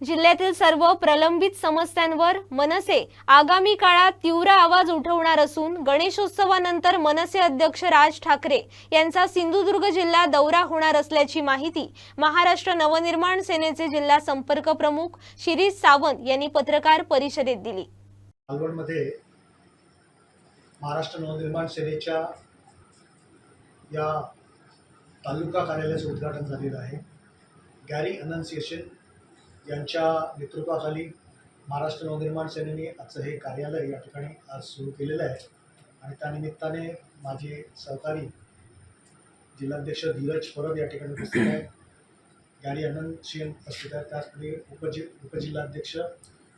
जिल्ह्यातील सर्व प्रलंबित समस्यांवर मनसे आगामी काळात तीव्र आवाज उठवणार असून गणेशोत्सवानंतर मनसे अध्यक्ष राज ठाकरे यांचा सिंधुदुर्ग जिल्हा दौरा होणार असल्याची माहिती महाराष्ट्र नवनिर्माण सेनेचे जिल्हा संपर्क प्रमुख शिरीष सावंत यांनी पत्रकार परिषदेत दिली। मालवणमध्ये महाराष्ट्र नवनिर्माण सेनेच्या या तालुका कार्यालयाचं उद्घाटन झालेलं आहे। गॅरी अनन्सिएशन यांच्या नेतृत्वाखाली महाराष्ट्र नवनिर्माण सेनेने आजचं हे कार्यालय या ठिकाणी आज सुरू केलेलं आहे आणि त्यानिमित्ताने माझे सहकारी जिल्हाध्यक्ष धीरज परब या ठिकाणी उपस्थित आहेत, गॅरी अनन्सिएशन उपस्थित आहेत, त्याचप्रमाणे उपजिल्हाध्यक्ष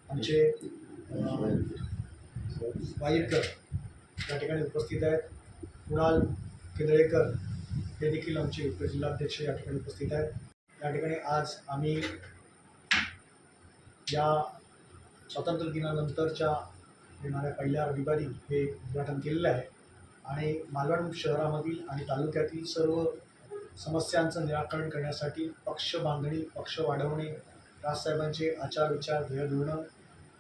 आमचे वाईरकर या ठिकाणी उपस्थित आहेत, कुणाल केंद्रेकर हे देखील आमचे उपजिल्हाध्यक्ष या ठिकाणी उपस्थित आहेत। या ठिकाणी आज आम्ही या स्वातंत्र्य दिनानंतरच्या येणाऱ्या पहिल्या रविवारी हे उद्घाटन केलेलं आहे आणि मालवण शहरामधील आणि तालुक्यातील सर्व समस्यांचं निराकरण करण्यासाठी पक्ष बांधणी, पक्ष वाढवणे, राजसाहेबांचे आचार विचार ध्येयधोरणं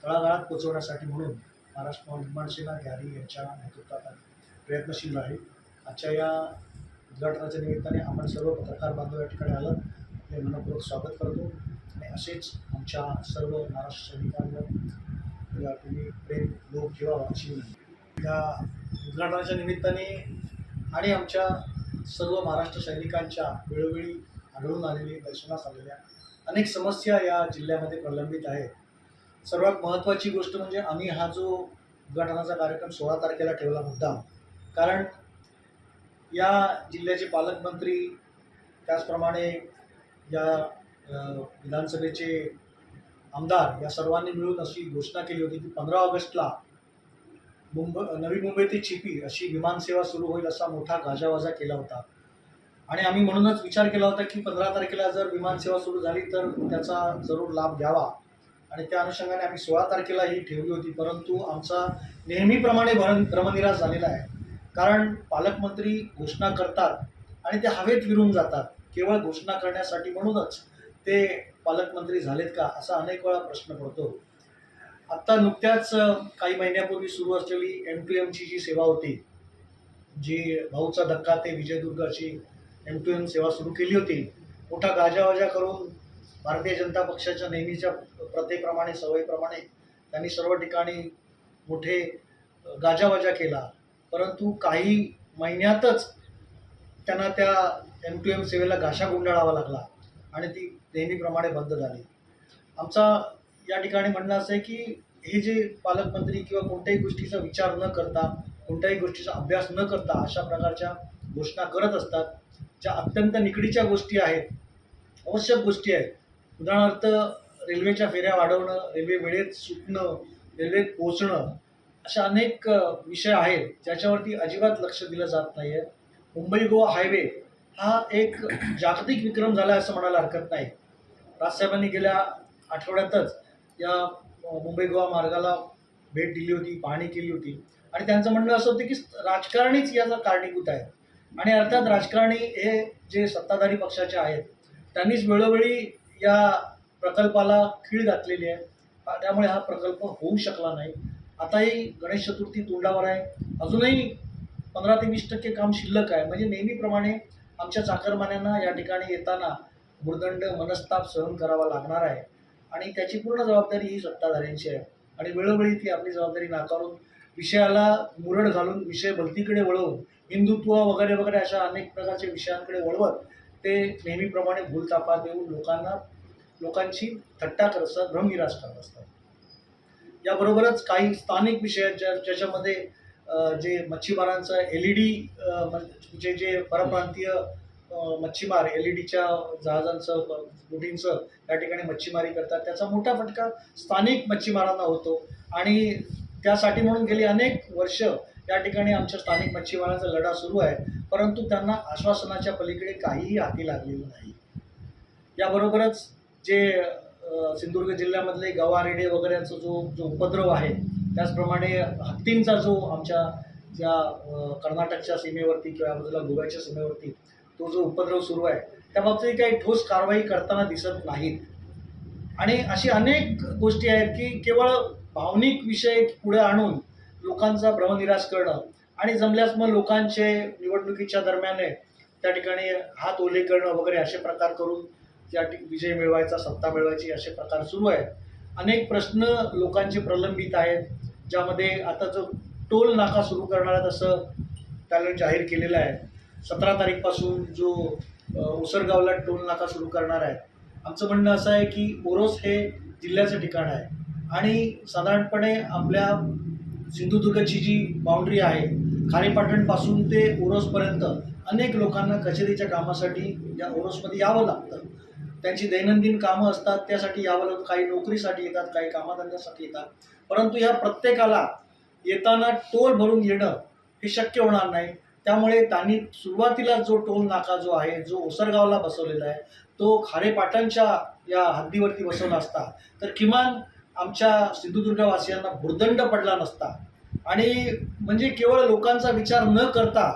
तळागाळात पोहोचवण्यासाठी म्हणून महाराष्ट्र नवनिर्माण सेना गॅरी यांच्या नेतृत्वाखाली प्रयत्नशील राहील। आजच्या या उद्घाटनाच्या निमित्ताने आपण सर्व पत्रकार बांधव या ठिकाणी आलं हे मनपूर्वक स्वागत करतो आणि असेच आमच्या सर्व महाराष्ट्र सैनिकांवर या तुम्ही प्रेम लोक ठेवावा अशी या उद्घाटनाच्या निमित्ताने आणि आमच्या सर्व महाराष्ट्र सैनिकांच्या वेळोवेळी आढळून आलेली दर्शनास आलेल्या अनेक समस्या या जिल्ह्यामध्ये प्रलंबित आहेत। सर्वात महत्त्वाची गोष्ट म्हणजे आम्ही हा जो उद्घाटनाचा कार्यक्रम 16 तारखेला ठेवला मुद्दाम, कारण या जिल्ह्याचे पालकमंत्री त्याचप्रमाणे या विधानसभेचे आमदार या सर्वांनी मिळून अशी घोषणा केली होती की 15 ऑगस्टला नवी मुंबई ते चिपी अशी विमानसेवा सुरू होईल असा मोठा गाजावाजा केला होता आणि आम्ही म्हणूनच विचार केला होता की 15 तारखेला जर विमानसेवा सुरू झाली तर त्याचा जरूर लाभ घ्यावा आणि त्या अनुषंगाने आम्ही 16 तारखेला ही ठेवली होती। परंतु आमचा नेहमीप्रमाणे भ्रमनिराश झालेला आहे, कारण पालकमंत्री घोषणा करतात आणि ते हवेत विरून जातात। केवळ घोषणा करण्यासाठी म्हणूनच ते पालकमंत्री झालेत का असा अनेक वेळा प्रश्न पडतो। आत्ता नुकत्याच काही महिन्यापूर्वी सुरू असलेली M2M ची जी सेवा होती, जी भाऊचा धक्का ते विजयदुर्ग अशी M2M सेवा सुरू केली होती, मोठा गाजावाजा करून भारतीय जनता पक्षाच्या नेहमीच्या प्रथेप्रमाणे सवयीप्रमाणे त्यांनी सर्व ठिकाणी मोठे गाजावाजा केला, परंतु काही महिन्यातच त्यांना त्या M2M सेवेला घाशा गुंडाळावा लागला आणि ती नेहमीप्रमाणे बंद झाली। आमचा या ठिकाणी म्हणणं असं आहे की हे जे पालकमंत्री किंवा कोणत्याही गोष्टीचा विचार न करता, कोणत्याही गोष्टीचा अभ्यास न करता अशा प्रकारच्या घोषणा करत असतात, ज्या अत्यंत निकडीच्या गोष्टी आहेत, आवश्यक गोष्टी आहेत। उदाहरणार्थ रेल्वेच्या फेऱ्या वाढवणं, रेल्वे वेळेत सुटणं, रेल्वेत पोहोचणं, अशा अनेक विषय आहेत ज्याच्यावरती अजिबात लक्ष दिलं जात नाही आहे। मुंबई गोवा हायवे हा एक जागतिक विक्रम झाला असं म्हणायला हरकत नाही। राजसाहेबांनी गेल्या आठवड्यातच या मुंबई गोवा मार्गाला भेट दिली होती, पाहणी केली होती आणि त्यांचं म्हणणं असं होतं की राजकारणीच याचा कारणीभूत आहे आणि अर्थात राजकारणी हे जे सत्ताधारी पक्षाचे आहेत त्यांनीच वेळोवेळी या प्रकल्पाला खीळ घातलेली आहे, त्यामुळे हा प्रकल्प होऊ शकला नाही। आताही गणेश चतुर्थी तोंडावर आहे, अजूनही 15 ते 20% काम शिल्लक आहे। म्हणजे नेहमीप्रमाणे आमच्या चाकरमान्यांना या ठिकाणी येताना भुर्दंड मनस्ताप सहन करावा लागणार आहे आणि त्याची पूर्ण जबाबदारी ही सत्ताधाऱ्यांची आहे आणि वेळोवेळी ती आपली जबाबदारी नाकारून विषयाला मुरड घालून विषय भलतीकडे वळवून हिंदुत्व वगैरे वगैरे अशा अनेक प्रकारच्या विषयांकडे वळवत ते नेहमीप्रमाणे भूलतापा देऊन लोकांची थट्टा करत असतात, भ्रमनिराश करत असतात। याबरोबरच काही स्थानिक विषय आहेत ज्याच्यामध्ये जे मच्छीमारांचं LED जे परप्रांतीय मच्छीमार LEDच्या जहाजांचं बोटींचं या ठिकाणी मच्छीमारी करतात, त्याचा मोठा फटका स्थानिक मच्छीमारांना होतो आणि त्यासाठी म्हणून गेली अनेक वर्ष या ठिकाणी आमच्या स्थानिक मच्छीमारांचा लढा सुरू आहे, परंतु त्यांना आश्वासनाच्या पलीकडे काहीही हाती लागलेलं नाही। याबरोबरच जे सिंधुदुर्ग जिल्ह्यामधले गवारेडे वगैरेचा जो उपद्रव आहे, त्याचप्रमाणे हत्तींचा जो आमच्या ज्या कर्नाटकच्या सीमेवरती किंवा बाजूला गोव्याच्या सीमेवरती तो जो उपद्रव सुरू आहे, त्या बाबतीत काही ठोस कारवाई करताना दिसत नाहीत। आणि अशी अनेक गोष्टी आहेत की केवळ भावनिक विषय पुढे आणून लोकांचा भ्रमनिरास करणं आणि जमल्यास मग लोकांचे निवडणुकीच्या दरम्यान त्या ठिकाणी हात ओले करणं वगैरे असे प्रकार करून विजय मिळवायचा, सत्ता मिळवायची असे प्रकार सुरू आहेत. अनेक प्रश्न लोकांचे प्रलंबित आहेत, ज्यामध्ये आता जो टोल नाका सुरू करणार आहे तसं त्याला जाहीर केलेलं आहे. 17 तारीखपासून जो उसरगावला टोल नाका सुरू करणार आहे. आमचं म्हणणं असं आहे की ओरोस हे जिल्ह्याचं ठिकाण आहे आणि साधारणपणे आपल्या सिंधुदुर्गची जी बाउंड्री आहे, खारेपाटणपासून ते ओरोसपर्यंत अनेक लोकांना कचेरीच्या कामासाठी या ओरोसमध्ये यावं लागतं. त्यांची दैनंदिन कामं असतात, त्यासाठी यावं लागतं. काही नोकरीसाठी येतात, काही कामाधंद्यासाठी येतात. परंतु या प्रत्येकाला येताना टोल भरून येणं हे शक्य होणार नाही. त्यामुळे त्यांनी सुरुवातीला जो टोल नाका जो आहे, जो ओसरगावला बसवलेला आहे, तो खारेपाटणच्या या हद्दीवरती बसवला असता तर किमान आमच्या सिंधुदुर्गवासियांना भुर्दंड पडला नसता. आणि म्हणजे केवळ लोकांचा विचार न करता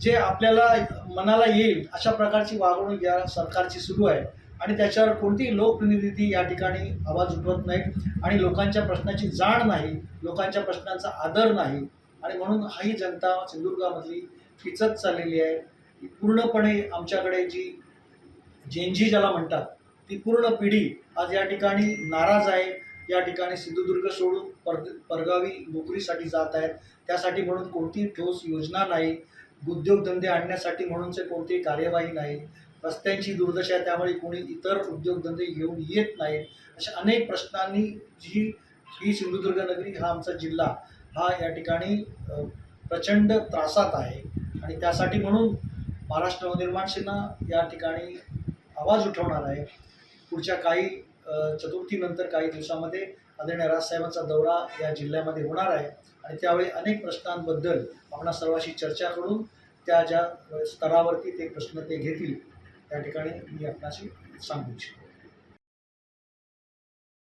जे आपल्याला मनाला येईल अशा प्रकारची वागणूक या सरकारची सुरू आहे आणि त्याच्यावर कोणतीही लोकप्रतिनिधी या ठिकाणी आवाज उठवत नाहीत आणि लोकांच्या प्रश्नाची जाण नाही, लोकांच्या प्रश्नांचा आदर नाही. आणि म्हणून ही जनता सिंधुदुर्गामधली पिचत चाललेली आहे. पूर्णपणे आमच्याकडे जी जेनजी ज्याला म्हणतात ती पूर्ण पिढी आज या ठिकाणी नाराज आहे. या ठिकाणी सिंधुदुर्ग सोडून परगावी नोकरीसाठी जात आहेत. त्यासाठी म्हणून कोणतीही ठोस योजना नाही, उद्योगधंदे आणण्यासाठी म्हणूनचे कोणतीही कार्यवाही नाही, रस्त्यांची दुर्दशा आहे त्यामुळे कोणी इतर उद्योगधंदे घेऊन येत नाहीत. अशा अनेक प्रश्नांनी ही सिंधुदुर्ग नगरी, हा आमचा जिल्हा हा या ठिकाणी प्रचंड त्रासात आहे. आणि त्यासाठी म्हणून महाराष्ट्र नवनिर्माण सेना या ठिकाणी आवाज उठवणार आहे. पुढच्या काही चतुर्थीनंतर काही दिवसामध्ये आदरणीय राजसाहेबांचा दौरा या जिल्ह्यामध्ये होणार आहे आणि त्यावेळी अनेक प्रश्नांबद्दल आपणा सर्वांशी चर्चा करून त्या ज्या स्तरावरती ते प्रश्न ते घेतील त्या ठिकाणी मी आपणाशी सांगू इच्छितो.